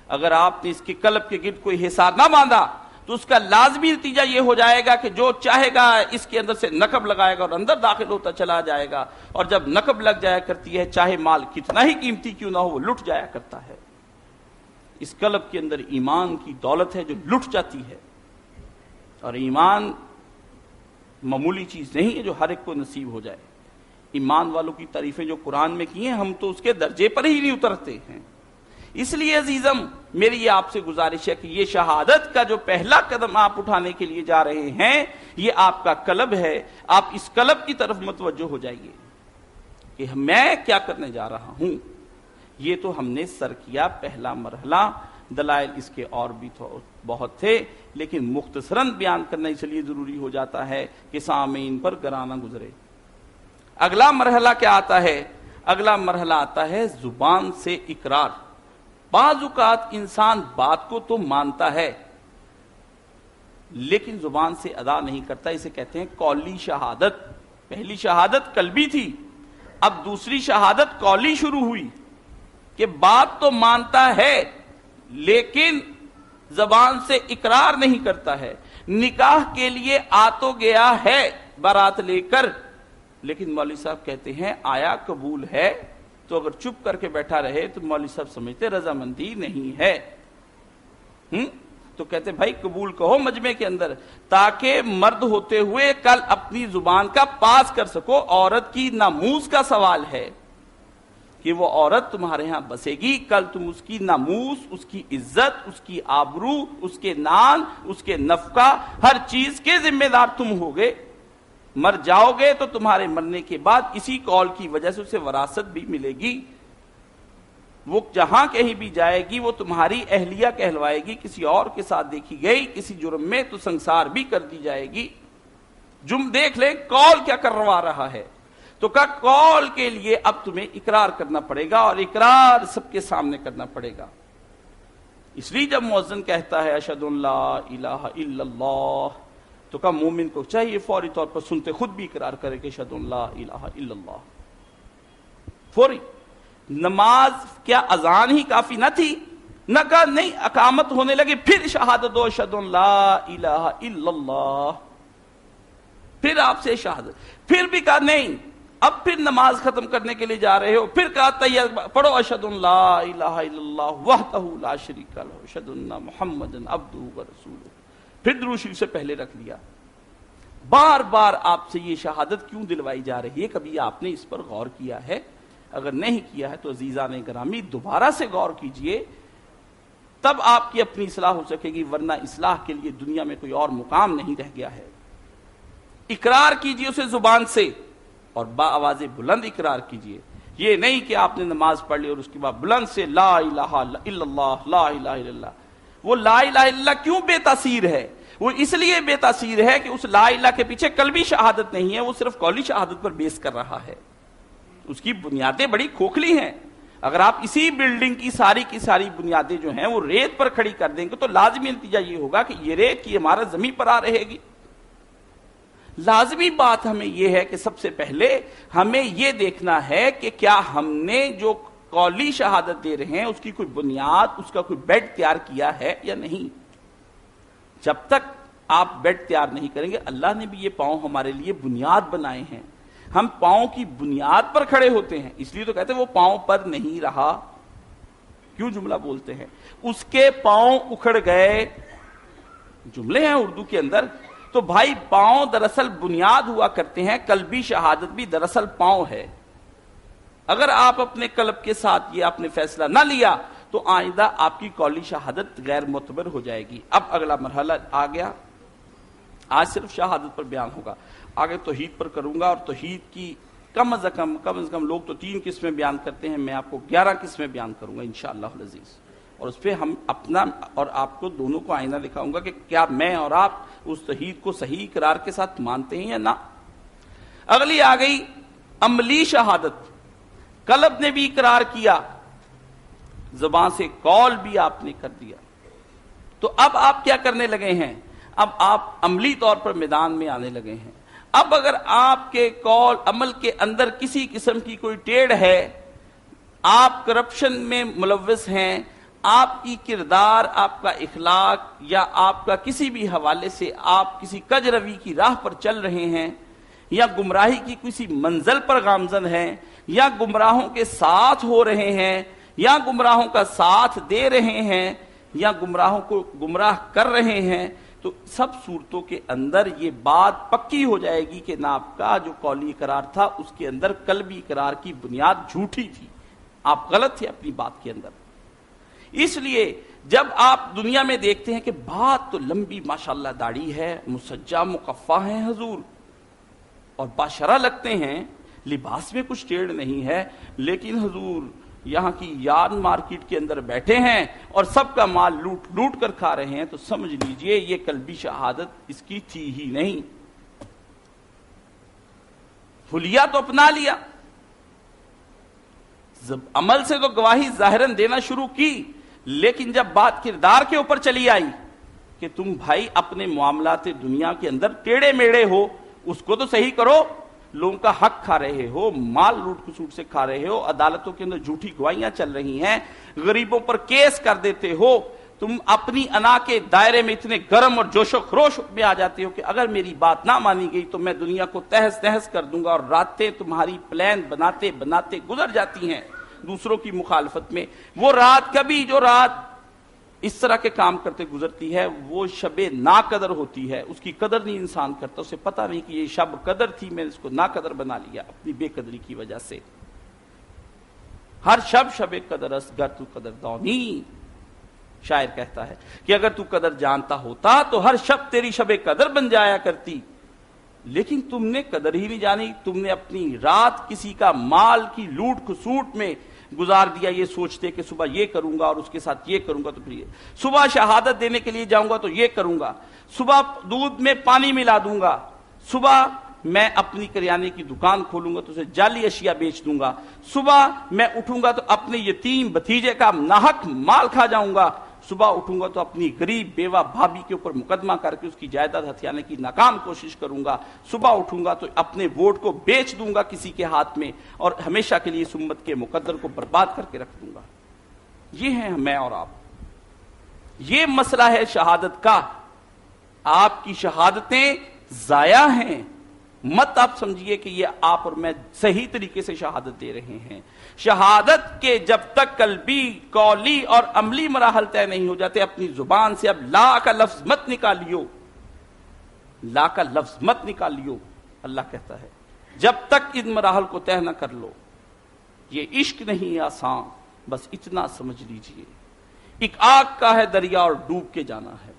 اگر آپ نے اس کے قلب کے گرد کوئی حصار نہ باندھا تو اس کا لازمی نتیجہ یہ ہو جائے گا کہ جو چاہے گا اس کے اندر سے نقب لگائے گا اور اندر داخل ہوتا چلا جائے گا، اور جب نقب لگ جایا کرتی ہے چاہے مال کتنا ہی قیمتی کیوں نہ ہو وہ لٹ جایا کرتا ہے. اس قلب کے اندر ایمان کی دولت ہے جو لٹ جاتی ہے، اور ایمان معمولی چیز نہیں ہے جو ہر ایک کو نصیب ہو جائے. ایمان والوں کی تعریفیں جو قرآن میں کی ہیں ہم تو اس کے درجے پر ہی نہیں اترتے ہیں. اس لیے عزیزم میری یہ آپ سے گزارش ہے کہ یہ شہادت کا جو پہلا قدم آپ اٹھانے کے لیے جا رہے ہیں یہ آپ کا قلب ہے. آپ اس قلب کی طرف متوجہ ہو جائیے کہ میں کیا کرنے جا رہا ہوں. یہ تو ہم نے سر کیا پہلا مرحلہ، دلائل اس کے اور بھی بہت تھے، لیکن مختصراً بیان کرنا اس لیے ضروری ہو جاتا ہے کہ سامعین پر گرانہ گزرے. اگلا مرحلہ کیا آتا ہے؟ اگلا مرحلہ آتا ہے زبان سے اقرار. بعض اوقات انسان بات کو تو مانتا ہے لیکن زبان سے ادا نہیں کرتا. اسے کہتے ہیں قولی شہادت. پہلی شہادت قلبی تھی، اب دوسری شہادت قولی شروع ہوئی کہ بات تو مانتا ہے لیکن زبان سے اقرار نہیں کرتا ہے. نکاح کے لیے آ تو گیا ہے بارات لے کر، لیکن مولوی صاحب کہتے ہیں آیا قبول ہے؟ تو اگر چپ کر کے بیٹھا رہے تو مولوی صاحب سمجھتے رضامندی نہیں ہے. تو کہتے بھائی قبول کہو مجمع کے اندر، تاکہ مرد ہوتے ہوئے کل اپنی زبان کا پاس کر سکو. عورت کی ناموس کا سوال ہے کہ وہ عورت تمہارے ہاں بسے گی، کل تم اس کی ناموس، اس کی عزت، اس کی آبرو، اس کے نان، اس کے نفقہ، ہر چیز کے ذمہ دار تم ہوگے. مر جاؤ گے تو تمہارے مرنے کے بعد اسی قول کی وجہ سے اسے وراثت بھی ملے گی. وہ جہاں کہیں بھی جائے گی وہ تمہاری اہلیہ کہلوائے گی. کسی اور کے ساتھ دیکھی گئی کسی جرم میں تو سنسار بھی کر دی جائے گی. دیکھ لیں قول کیا کروا رہا ہے. تو کہا قول کے لیے اب تمہیں اقرار کرنا پڑے گا، اور اقرار سب کے سامنے کرنا پڑے گا. اس لیے جب مؤذن کہتا ہے اشہد ان لا الہ الا اللہ، تو کہا مومن کو چاہیے فوری طور پر سنتے خود بھی اقرار کرے کہ اشہد ان لا الہ الا اللہ. فوری. نماز کیا اذان ہی کافی نہ تھی؟ نہ کہا نہیں اقامت ہونے لگے پھر شہادت دو اشہد ان لا الہ الا اللہ، پھر آپ سے شہادت، پھر بھی کہا نہیں اب پھر نماز ختم کرنے کے لیے جا رہے ہو، پھر کہا تیار پڑھو اشہد ان لا الہ الا اللہ وحدہ لا شریک لہ اشہد ان محمدًا عبدہ ورسولہ، پھر درود شریف سے پہلے رکھ لیا. بار بار آپ سے یہ شہادت کیوں دلوائی جا رہی ہے؟ کبھی آپ نے اس پر غور کیا ہے؟ اگر نہیں کیا ہے تو عزیزان گرامی دوبارہ سے غور کیجئے، تب آپ کی اپنی اصلاح ہو سکے گی، ورنہ اصلاح کے لیے دنیا میں کوئی اور مقام نہیں رہ گیا ہے. اقرار کیجئے اسے زبان سے، اور با آواز بلند اقرار کیجئے. یہ نہیں کہ آپ نے نماز پڑھ لی اور اس کے بعد بلند سے لا الہ الا اللہ لا الہ الا اللہ. وہ لا الہ الا اللہ کیوں بے تاثیر ہے؟ وہ اس لیے بے تاثیر ہے کہ اس لا الہ کے پیچھے قلبی شہادت نہیں ہے، وہ صرف قولی شہادت پر بیس کر رہا ہے. اس کی بنیادیں بڑی کھوکھلی ہیں. اگر آپ اسی بلڈنگ کی ساری بنیادیں جو ہیں وہ ریت پر کھڑی کر دیں گے تو لازمی نتیجہ یہ ہوگا کہ یہ ریت کی عمارت زمین پر آ رہے گی. لازمی بات ہمیں یہ ہے کہ سب سے پہلے ہمیں یہ دیکھنا ہے کہ کیا ہم نے جو قولی شہادت دے رہے ہیں اس کی کوئی بنیاد، اس کا کوئی بیڈ تیار کیا ہے یا نہیں۔ جب تک آپ بیڈ تیار نہیں کریں گے، اللہ نے بھی یہ پاؤں ہمارے لیے بنیاد بنائے ہیں، ہم پاؤں کی بنیاد پر کھڑے ہوتے ہیں، اس لیے تو کہتے ہیں وہ پاؤں پر نہیں رہا، کیوں جملہ بولتے ہیں، اس کے پاؤں اکھڑ گئے، جملے ہیں اردو کے اندر۔ تو بھائی پاؤں دراصل بنیاد ہوا کرتے ہیں، قلبی شہادت بھی دراصل پاؤں ہے۔ اگر آپ اپنے قلب کے ساتھ یہ آپ نے فیصلہ نہ لیا تو آئندہ آپ کی قولی شہادت غیر معتبر ہو جائے گی۔ اب اگلا مرحلہ آ گیا، آج صرف شہادت پر بیان ہوگا، آگے توحید پر کروں گا، اور توحید کی کم از کم لوگ تو 3 قسمیں بیان کرتے ہیں، میں آپ کو 11 قسمیں بیان کروں گا انشاءاللہ العزیز، اور اس پہ ہم اپنا اور آپ کو دونوں کو آئینہ دکھاؤں گا کہ کیا میں اور آپ اس توحید کو صحیح اقرار کے ساتھ مانتے ہیں یا نہ۔ اگلی آ گئی عملی شہادت، قلب نے بھی اقرار کیا، زبان سے قول بھی آپ نے کر دیا، تو اب آپ کیا کرنے لگے ہیں، اب آپ عملی طور پر میدان میں آنے لگے ہیں۔ اب اگر آپ کے قول عمل کے اندر کسی قسم کی کوئی ٹیڑھ ہے، آپ کرپشن میں ملوث ہیں، آپ کی کردار، آپ کا اخلاق یا آپ کا کسی بھی حوالے سے آپ کسی کج روی کی راہ پر چل رہے ہیں، یا گمراہی کی کسی منزل پر گامزن ہیں، یا گمراہوں کے ساتھ ہو رہے ہیں، یا گمراہوں کا ساتھ دے رہے ہیں، یا گمراہوں کو گمراہ کر رہے ہیں، تو سب صورتوں کے اندر یہ بات پکی ہو جائے گی کہ نہ آپ کا جو قولی اقرار تھا اس کے اندر قلبی اقرار کی بنیاد جھوٹی تھی، آپ غلط تھے اپنی بات کے اندر۔ اس لیے جب آپ دنیا میں دیکھتے ہیں کہ بات تو لمبی ماشاءاللہ داڑھی ہے، مسجع مقفع ہیں حضور، اور باشرہ لگتے ہیں، لباس میں کچھ ٹیڑھ نہیں ہے، لیکن حضور یہاں کی یارن مارکیٹ کے اندر بیٹھے ہیں اور سب کا مال لوٹ لوٹ کر کھا رہے ہیں، تو سمجھ لیجئے یہ قلبی شہادت اس کی تھی ہی نہیں۔ حلیہ تو اپنا لیا، عمل سے تو گواہی ظاہراً دینا شروع کی، لیکن جب بات کردار کے اوپر چلی آئی کہ تم بھائی اپنے معاملات دنیا کے اندر ٹیڑے میڑے ہو، اس کو تو صحیح کرو، لوگوں کا حق کھا رہے ہو، مال لوٹ کسوٹ سے کھا رہے ہو، عدالتوں کے اندر جھوٹی گواہیاں چل رہی ہیں، غریبوں پر کیس کر دیتے ہو، تم اپنی انا کے دائرے میں اتنے گرم اور جوش و خروش میں آ جاتے ہو کہ اگر میری بات نہ مانی گئی تو میں دنیا کو تہس تہس کر دوں گا، اور راتیں تمہاری پلان بناتے بناتے گزر جاتی ہیں دوسروں کی مخالفت میں۔ وہ رات کبھی جو رات اس طرح کے کام کرتے گزرتی ہے وہ شب ناقدر ہوتی ہے، اس کی قدر نہیں انسان کرتا، اسے پتہ نہیں کہ یہ شب قدر تھی، میں نے اس کو ناقدر بنا لیا اپنی بے قدری کی وجہ سے۔ ہر شب قدر است گر تو قدر دانی، شاعر کہتا ہے کہ اگر تو قدر جانتا ہوتا تو ہر شب تیری شب قدر بن جایا کرتی، لیکن تم نے قدر ہی نہیں جانی، تم نے اپنی رات کسی کا مال کی لوٹ کھسوٹ میں گزار دیا، یہ سوچتے کہ صبح یہ کروں گا اور اس کے ساتھ یہ کروں گا، تو پھر یہ صبح شہادت دینے کے لیے جاؤں گا تو یہ کروں گا، صبح دودھ میں پانی ملا دوں گا، صبح میں اپنی کریانے کی دکان کھولوں گا تو اسے جعلی اشیاء بیچ دوں گا، صبح میں اٹھوں گا تو اپنے یتیم بھتیجے کا ناحق مال کھا جاؤں گا، صبح اٹھوں گا تو اپنی غریب بیوہ بھابھی کے اوپر مقدمہ کر کے اس کی جائیداد ہتھیانے کی ناکام کوشش کروں گا، صبح اٹھوں گا تو اپنے ووٹ کو بیچ دوں گا کسی کے ہاتھ میں، اور ہمیشہ کے لیے اس امت کے مقدر کو برباد کر کے رکھ دوں گا۔ یہ ہیں میں اور آپ، یہ مسئلہ ہے شہادت کا۔ آپ کی شہادتیں ضائع ہیں، مت آپ سمجھیے کہ یہ آپ اور میں صحیح طریقے سے شہادت دے رہے ہیں۔ شہادت کے جب تک قلبی، قولی اور عملی مراحل طے نہیں ہو جاتے، اپنی زبان سے اب لا کا لفظ مت نکالیو، لا کا لفظ مت نکالیو، اللہ کہتا ہے جب تک ان مراحل کو طے نہ کر لو۔ یہ عشق نہیں آسان، بس اتنا سمجھ لیجئے، ایک آگ کا ہے دریا اور ڈوب کے جانا ہے۔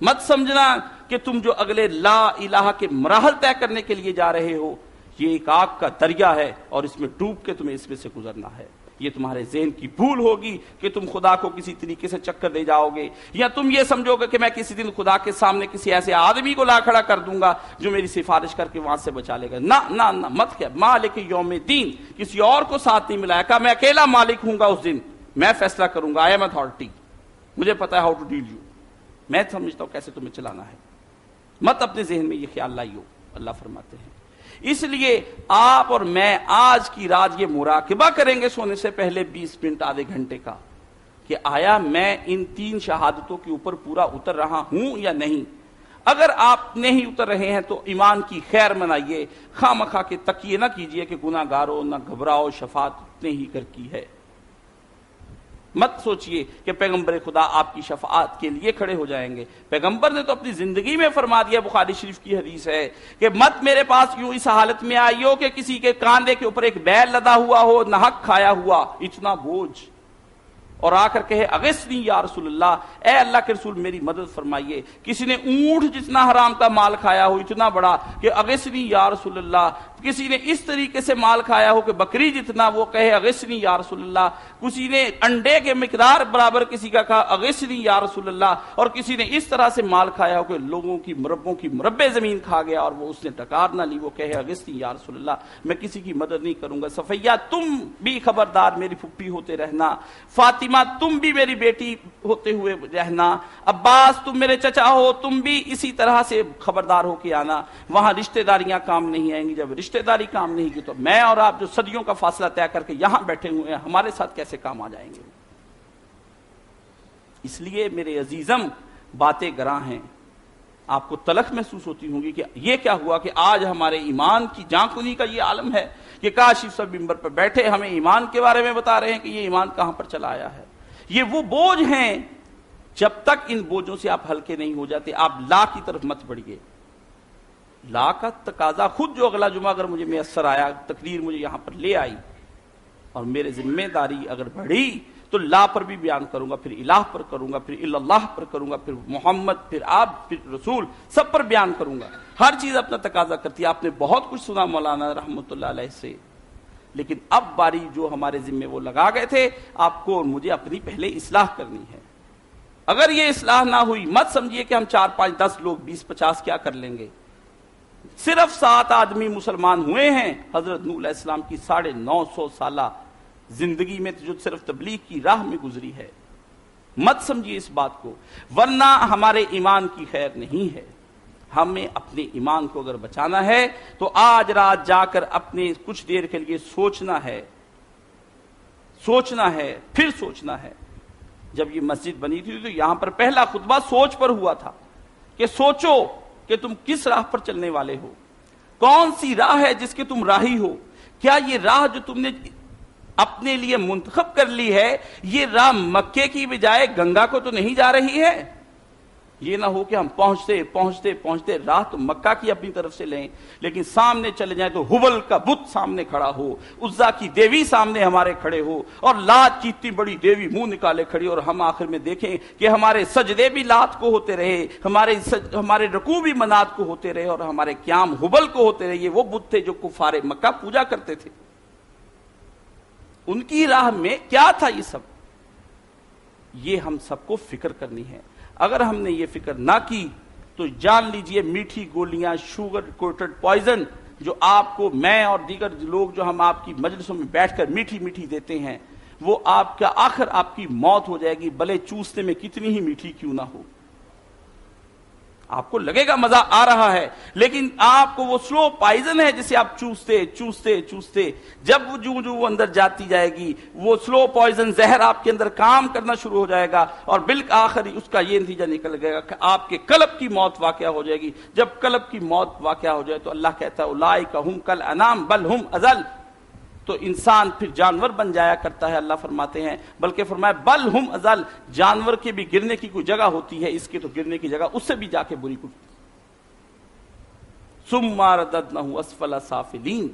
مت سمجھنا کہ تم جو اگلے لا الہ کے مراحل طے کرنے کے لیے جا رہے ہو یہ ایک آگ کا دریا ہے اور اس میں ڈوب کے تمہیں اس میں سے گزرنا ہے۔ یہ تمہارے ذہن کی بھول ہوگی کہ تم خدا کو کسی طریقے سے چکر دے جاؤ گے، یا تم یہ سمجھو گے کہ میں کسی دن خدا کے سامنے کسی ایسے آدمی کو لا کھڑا کر دوں گا جو میری سفارش کر کے وہاں سے بچا لے گا۔ نہ نہ نہ، مت کیا مالک یوم دین، کسی اور کو ساتھ نہیں ملایا، کہا میں اکیلا مالک ہوں گا اس دن، میں فیصلہ کروں گا، آئی ایم اتھارٹی، مجھے پتا ہے ہاؤ ٹو ڈیل یو، میں سمجھتا ہوں کیسے تمہیں چلانا ہے۔ مت اپنے ذہن میں یہ خیال لائیو۔ اللہ فرماتے ہیں اس لیے آپ اور میں آج کی رات یہ مراقبہ کریں گے سونے سے پہلے 20 منٹ آدھے گھنٹے کا کہ آیا میں ان 3 شہادتوں کے اوپر پورا اتر رہا ہوں یا نہیں. اگر آپ نہیں اتر رہے ہیں تو ایمان کی خیر منائیے, خواہ مخواہ کے تکیے نہ کیجئے کہ گناہ گارو نہ گھبراؤ, شفاعت اتنے ہی کر کی ہے. مت سوچئے کہ پیغمبر خدا آپ کی شفاعت کے لیے کھڑے ہو جائیں گے. پیغمبر نے تو اپنی زندگی میں فرما دیا, بخاری شریف کی حدیث ہے کہ مت میرے پاس یوں اس حالت میں آئی ہو کہ کسی کے کاندھے کے اوپر ایک بیل لدا ہوا ہو, ناحق کھایا ہوا اتنا بوجھ, اور آ کر کہے اغثنی یا رسول اللہ, اے اللہ کے رسول میری مدد فرمائیے. کسی نے اونٹ جتنا حرام کا مال کھایا ہو اتنا بڑا کہ اغثنی یا رسول اللہ. کسی نے اس طریقے سے مال کھایا ہو کہ بکری جتنا, وہ کہے اغثنی یا رسول اللہ. کسی نے انڈے کے مقدار برابر کسی کا کہا اغثنی یا رسول اللہ. اور کسی نے اس طرح سے مال کھایا ہو کہ لوگوں کی مربوں کی مربع زمین کھا گیا اور وہ اس نے ٹکار نہ لی, وہ کہے اغثنی یا رسول اللہ, میں کسی کی مدد نہیں کروں گا. صفیہ تم بھی خبردار میری پھپھی ہوتے رہنا, فاطمہ تم بھی میری بیٹی ہوتے ہوئے رہنا, عباس تم میرے چچا ہو, تم بھی اسی طرح سے خبردار ہو کے آنا. وہاں رشتہ داریاں کام نہیں آئیں گی. جب رشتہ داری کام نہیں کی تو میں اور آپ جو صدیوں کا فاصلہ طے کر کے یہاں بیٹھے ہوئے ہیں ہمارے ساتھ کیسے کام آ جائیں گے. اس لیے میرے عزیزم باتیں گراں ہیں, آپ کو تلخ محسوس ہوتی ہوں گی کہ یہ کیا ہوا کہ آج ہمارے ایمان کی جانکنی کا یہ عالم ہے کہ کاش سب ممبر پر بیٹھے ہمیں ایمان کے بارے میں بتا رہے ہیں کہ یہ ایمان کہاں پر چلا آیا ہے. یہ وہ بوجھ ہیں, جب تک ان بوجھوں سے آپ ہلکے نہیں ہو جاتے آپ لا کی طرف مت بڑھیے. لا کا تقاضا خود جو اگلا جمعہ اگر مجھے میسر آیا, تقریر مجھے یہاں پر لے آئی اور میرے ذمہ داری اگر بڑھی تو لا پر بھی بیان کروں گا, پھر الہ پر کروں گا, پھر اللہ پر کروں گا, پھر محمد, پھر آپ, پھر رسول, سب پر بیان کروں گا. ہر چیز اپنا تقاضا کرتی ہے. آپ نے بہت کچھ سنا مولانا رحمۃ اللہ علیہ سے, لیکن اب باری جو ہمارے ذمہ وہ لگا گئے تھے, آپ کو اور مجھے اپنی پہلے اصلاح کرنی ہے. اگر یہ اصلاح نہ ہوئی مت سمجھیے کہ ہم 4 5 10 لوگ 20 50 کیا کر لیں گے. صرف 7 آدمی مسلمان ہوئے ہیں حضرت نوح علیہ السلام کی 950 سالہ زندگی میں جو صرف تبلیغ کی راہ میں گزری ہے. مت سمجھیے اس بات کو, ورنہ ہمارے ایمان کی خیر نہیں ہے. ہمیں اپنے ایمان کو اگر بچانا ہے تو آج رات جا کر اپنے کچھ دیر کے لیے سوچنا ہے, پھر سوچنا ہے. جب یہ مسجد بنی تھی تو یہاں پر پہلا خطبہ سوچ پر ہوا تھا کہ سوچو کہ تم کس راہ پر چلنے والے ہو, کون سی راہ ہے جس کے تم راہی ہو. کیا یہ راہ جو تم نے اپنے لیے منتخب کر لی ہے یہ راہ مکے کی بجائے گنگا کو تو نہیں جا رہی ہے؟ یہ نہ ہو کہ ہم پہنچتے راہ تو مکہ کی اپنی طرف سے لیں, لیکن سامنے چلے جائیں تو حبل کا بت سامنے کھڑا ہو, عزا کی دیوی سامنے ہمارے کھڑے ہو, اور لات کی اتنی بڑی دیوی منہ نکالے کھڑی, اور ہم آخر میں دیکھیں کہ ہمارے سجدے بھی لات کو ہوتے رہے, ہمارے رکوع بھی منات کو ہوتے رہے, اور ہمارے قیام حبل کو ہوتے رہے. یہ وہ بت تھے جو کفار مکہ پوجا کرتے تھے. ان کی راہ میں کیا تھا یہ سب؟ یہ ہم سب کو فکر کرنی ہے. اگر ہم نے یہ فکر نہ کی تو جان لیجئے میٹھی گولیاں, شوگر کوٹڈ پوائزن جو آپ کو میں اور دیگر لوگ جو ہم آپ کی مجلسوں میں بیٹھ کر میٹھی میٹھی دیتے ہیں, وہ آپ کا آخر آپ کی موت ہو جائے گی, بھلے چوسنے میں کتنی ہی میٹھی کیوں نہ ہو. آپ کو لگے گا مزہ آ رہا ہے, لیکن آپ کو وہ سلو پائزن ہے جسے آپ چوستے جب وہ اندر جاتی جائے گی وہ سلو پوائزن زہر آپ کے اندر کام کرنا شروع ہو جائے گا, اور بالآخر اس کا یہ نتیجہ نکل گئے گا کہ آپ کے قلب کی موت واقعہ ہو جائے گی. جب قلب کی موت واقعہ ہو جائے تو اللہ کہتا ہے اولئک ہم کالانعام بل ہم اضل, تو انسان پھر جانور بن جایا کرتا ہے. اللہ فرماتے ہیں بلکہ فرمایا بل ہم اضل, جانور کے بھی گرنے کی کوئی جگہ ہوتی ہے, اس کے تو گرنے کی جگہ اس سے بھی جا کے بری کچھ. ثم رددنہ اسفل سافلین,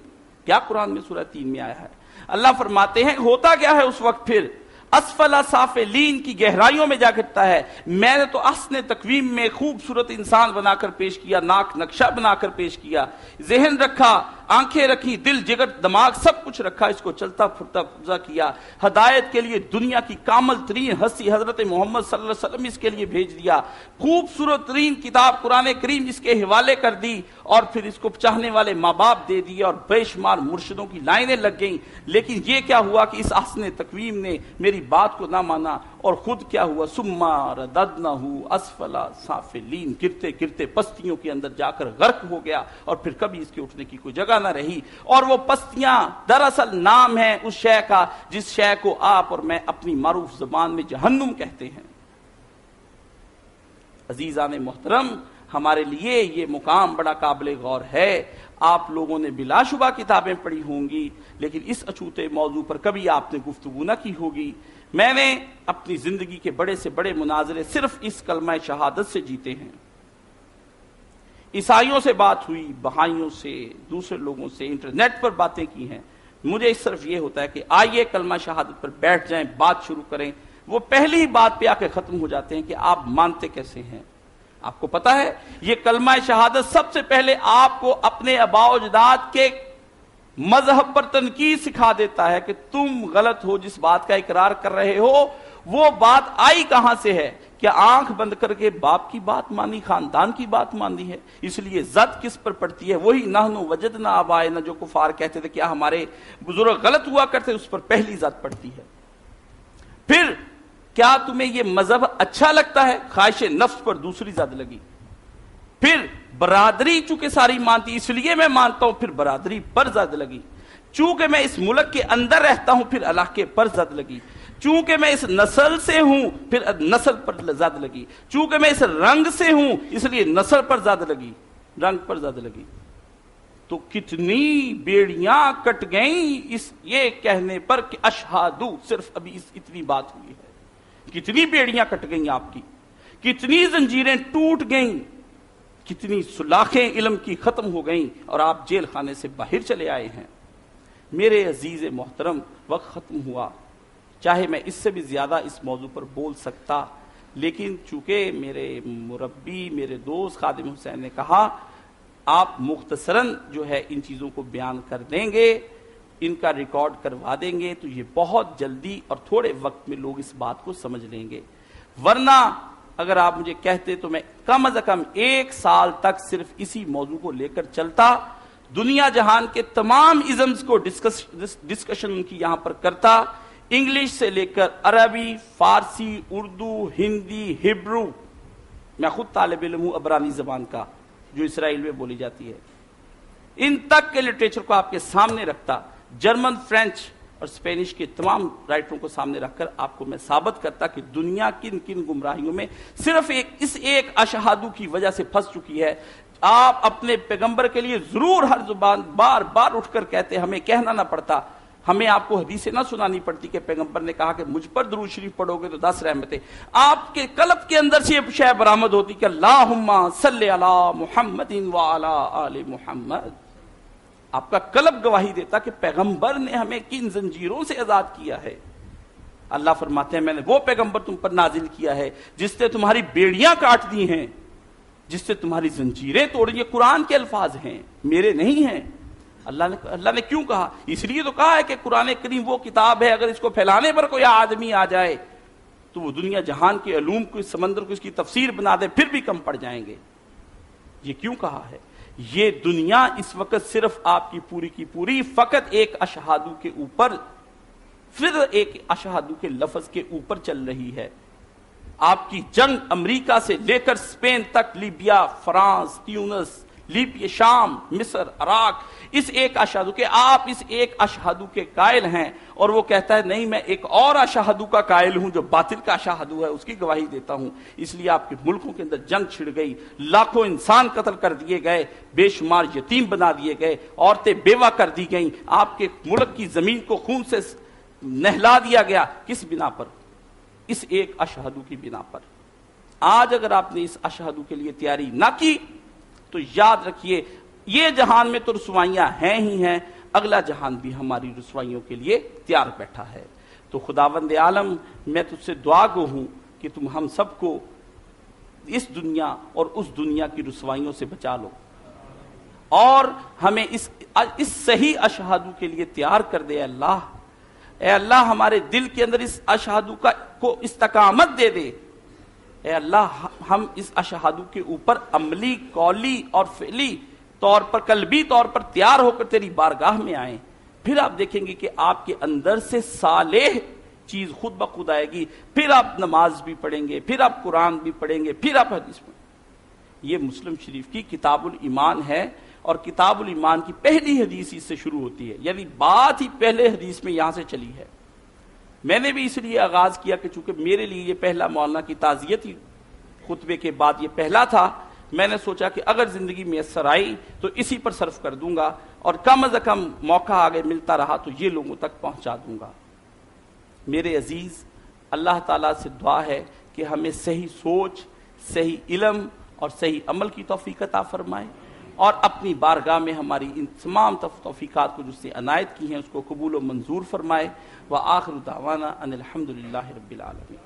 کیا قرآن میں سورہ 3 میں آیا ہے. اللہ فرماتے ہیں ہوتا کیا ہے اس وقت, پھر اسفل سافلین کی گہرائیوں میں جا گرتا ہے. میں نے تو احسن تقویم میں خوبصورت انسان بنا کر پیش کیا, ناک نقشہ بنا کر پیش کیا, ذہن رکھا, آنکھیں رکھی, دل جگر دماغ سب کچھ رکھا, اس کو چلتا پھرتا پورا کیا. ہدایت کے لیے دنیا کی کامل ترین ہستی حضرت محمد صلی اللہ علیہ وسلم اس کے لیے بھیج دیا. خوبصورت ترین کتاب قرآن کریم اس کے حوالے کر دی, اور پھر اس کو چاہنے والے ماں باپ دے دیے, اور بے شمار مرشدوں کی لائنیں لگ گئیں. لیکن یہ کیا ہوا کہ اس احسن تقویم نے میری بات کو نہ مانا, اور خود کیا ہوا؟ ثم رددنہ اسفل سافلین، گرتے گرتے پستیوں کے اندر جا کر غرق ہو گیا، اور پھر کبھی اس کے اٹھنے کی کوئی جگہ نہ رہی۔ اور وہ پستیاں دراصل نام ہے اس شے کا جس شے کو آپ اور میں اپنی معروف زبان میں جہنم کہتے ہیں۔ عزیزان محترم، ہمارے لیے یہ مقام بڑا قابل غور ہے۔ آپ لوگوں نے بلا شبہ کتابیں پڑھی ہوں گی، لیکن اس اچھوتے موضوع پر کبھی آپ نے گفتگو نہ کی ہوگی۔ میں نے اپنی زندگی کے بڑے سے بڑے مناظرے صرف اس کلمہ شہادت سے جیتے ہیں۔ عیسائیوں سے بات ہوئی، بہائیوں سے، دوسرے لوگوں سے، انٹرنیٹ پر باتیں کی ہیں۔ مجھے صرف یہ ہوتا ہے کہ آئیے کلمہ شہادت پر بیٹھ جائیں، بات شروع کریں۔ وہ پہلی ہی بات پہ آ کے ختم ہو جاتے ہیں کہ آپ مانتے کیسے ہیں۔ آپ کو پتا ہے یہ کلمہ شہادت سب سے پہلے آپ کو اپنے آباء و اجداد کے مذہب پر تنقید سکھا دیتا ہے کہ تم غلط ہو، جس بات کا اقرار کر رہے ہو وہ بات آئی کہاں سے ہے؟ کیا آنکھ بند کر کے باپ کی بات مانی، خاندان کی بات مانی ہے؟ اس لیے زد کس پر پڑتی ہے؟ وہی نحن وجدنا آبائنا جو کفار کہتے تھے کیا ہمارے بزرگ غلط ہوا کرتے، اس پر پہلی زد پڑتی ہے۔ پھر کیا تمہیں یہ مذہب اچھا لگتا ہے؟ خواہش نفس پر دوسری زد لگی۔ پھر برادری چونکہ ساری مانتی اس لیے میں مانتا ہوں، پھر برادری پر زد لگی۔ چونکہ میں اس ملک کے اندر رہتا ہوں، پھر علاقے پر زد لگی۔ چونکہ میں اس نسل سے ہوں، پھر نسل پر زد لگی۔ چونکہ میں اس رنگ سے ہوں، اس لیے نسل پر زد لگی، رنگ پر زد لگی۔ تو کتنی بیڑیاں کٹ گئیں اس یہ کہنے پر کہ اشہادو، صرف ابھی اتنی بات ہوئی ہے۔ کتنی بیڑیاں کٹ گئیں آپ کی، کتنی زنجیریں ٹوٹ گئیں، کتنی سلاخیں علم کی ختم ہو گئیں، اور آپ جیل خانے سے باہر چلے آئے ہیں۔ میرے عزیز محترم، وقت ختم ہوا، چاہے میں اس سے بھی زیادہ اس موضوع پر بول سکتا، لیکن چونکہ میرے مربی، میرے دوست خادم حسین نے کہا آپ مختصراً جو ہے ان چیزوں کو بیان کر دیں گے، ان کا ریکارڈ کروا دیں گے، تو یہ بہت جلدی اور تھوڑے وقت میں لوگ اس بات کو سمجھ لیں گے۔ ورنہ اگر آپ مجھے کہتے تو میں کم از کم 1 سال تک صرف اسی موضوع کو لے کر چلتا، دنیا جہان کے تمام ازمز کو ڈسکشن ان کی یہاں پر کرتا، انگلش سے لے کر عربی، فارسی، اردو، ہندی، ہبرو، میں خود طالب علم ہوں عبرانی زبان کا جو اسرائیل میں بولی جاتی ہے، ان تک کے لٹریچر کو آپ کے سامنے رکھتا، جرمن، فرینچ اور اسپینش کے تمام رائٹروں کو سامنے رکھ کر آپ کو میں ثابت کرتا کہ دنیا کن کن گمراہیوں میں صرف اس ایک اشہادو کی وجہ سے پھنس چکی ہے۔ آپ اپنے پیغمبر کے لیے ضرور ہر زبان بار بار اٹھ کر کہتے، ہمیں کہنا نہ پڑتا، ہمیں آپ کو حدیثیں نہ سنانی پڑتی کہ پیغمبر نے کہا کہ مجھ پر درود شریف پڑھو گے تو 10 رحمتیں، آپ کے قلب کے اندر سے یہ شے برآمد ہوتی کہ اللہم صلی علی محمد وعلی آل محمد۔ آپ کا قلب گواہی دیتا کہ پیغمبر نے ہمیں کن زنجیروں سے آزاد کیا ہے۔ اللہ فرماتے ہیں میں نے وہ پیغمبر تم پر نازل کیا ہے جس نے تمہاری بیڑیاں کاٹ دی ہیں، جس سے تمہاری زنجیریں توڑی۔ یہ قرآن کے الفاظ ہیں، میرے نہیں ہیں۔ اللہ نے کیوں کہا؟ اس لیے تو کہا ہے کہ قرآن کریم وہ کتاب ہے، اگر اس کو پھیلانے پر کوئی آدمی آ جائے تو وہ دنیا جہان کے علوم کو، اس سمندر کو اس کی تفسیر بنا دے، پھر بھی کم پڑ جائیں گے۔ یہ کیوں کہا ہے؟ یہ دنیا اس وقت صرف آپ کی پوری فقط ایک اشہادو کے اوپر، پھر ایک اشہادو کے لفظ کے اوپر چل رہی ہے۔ آپ کی جنگ امریکہ سے لے کر اسپین تک، لیبیا، فرانس، تیونس، لیبیا، شام، مصر، عراق، اس ایک اشہادو کے، آپ اس ایک اشہادو کے قائل ہیں، اور وہ کہتا ہے نہیں میں ایک اور اشہادو کا قائل ہوں جو باطل کا اشہادو ہے، اس کی گواہی دیتا ہوں۔ اس لیے آپ کے ملکوں کے اندر جنگ چھڑ گئی، لاکھوں انسان قتل کر دیے گئے، بے شمار یتیم بنا دیے گئے، عورتیں بیوہ کر دی گئیں، آپ کے ملک کی زمین کو خون سے نہلا دیا گیا۔ کس بنا پر؟ اس ایک اشہادو کی بنا پر۔ آج اگر آپ نے اس اشہادو کے لیے تیاری نہ کی تو یاد رکھیے یہ جہان میں تو رسوائیاں ہیں ہی ہیں، اگلا جہان بھی ہماری رسوائیوں کے لیے تیار بیٹھا ہے۔ تو خداوند عالم میں تجھ سے دعا گو ہوں کہ تم ہم سب کو اس دنیا اور اس دنیا کی رسوائیوں سے بچا لو، اور ہمیں اس صحیح اشہادو کے لیے تیار کر دے۔ اللہ اے اللہ ہمارے دل کے اندر اس اشہادو کو استقامت دے دے۔ اے اللہ ہم اس اشہادو کے اوپر عملی، قولی اور فعلی طور پر، قلبی طور پر تیار ہو کر تیری بارگاہ میں آئیں، پھر آپ دیکھیں گے کہ آپ کے اندر سے صالح چیز خود بخود آئے گی، پھر آپ نماز بھی پڑھیں گے، پھر آپ قرآن بھی پڑھیں گے، پھر آپ حدیث پڑھیں گے۔ یہ مسلم شریف کی کتاب الایمان ہے، اور کتاب الایمان کی پہلی حدیث اس سے شروع ہوتی ہے، یعنی بات ہی پہلے حدیث میں یہاں سے چلی ہے۔ میں نے بھی اس لیے آغاز کیا کہ چونکہ میرے لیے یہ پہلا مولانا کی تعزیتی خطبے کے بعد یہ پہلا تھا، میں نے سوچا کہ اگر زندگی میں میسر آئی تو اسی پر صرف کر دوں گا، اور کم از کم موقع آگے ملتا رہا تو یہ لوگوں تک پہنچا دوں گا۔ میرے عزیز، اللہ تعالیٰ سے دعا ہے کہ ہمیں صحیح سوچ، صحیح علم اور صحیح عمل کی توفیق عطا فرمائے، اور اپنی بارگاہ میں ہماری ان تمام توفیقات کو جس سے عنایت کی ہیں اس کو قبول و منظور فرمائے۔ وآخر دعوانا ان الحمد للہ رب العالمین۔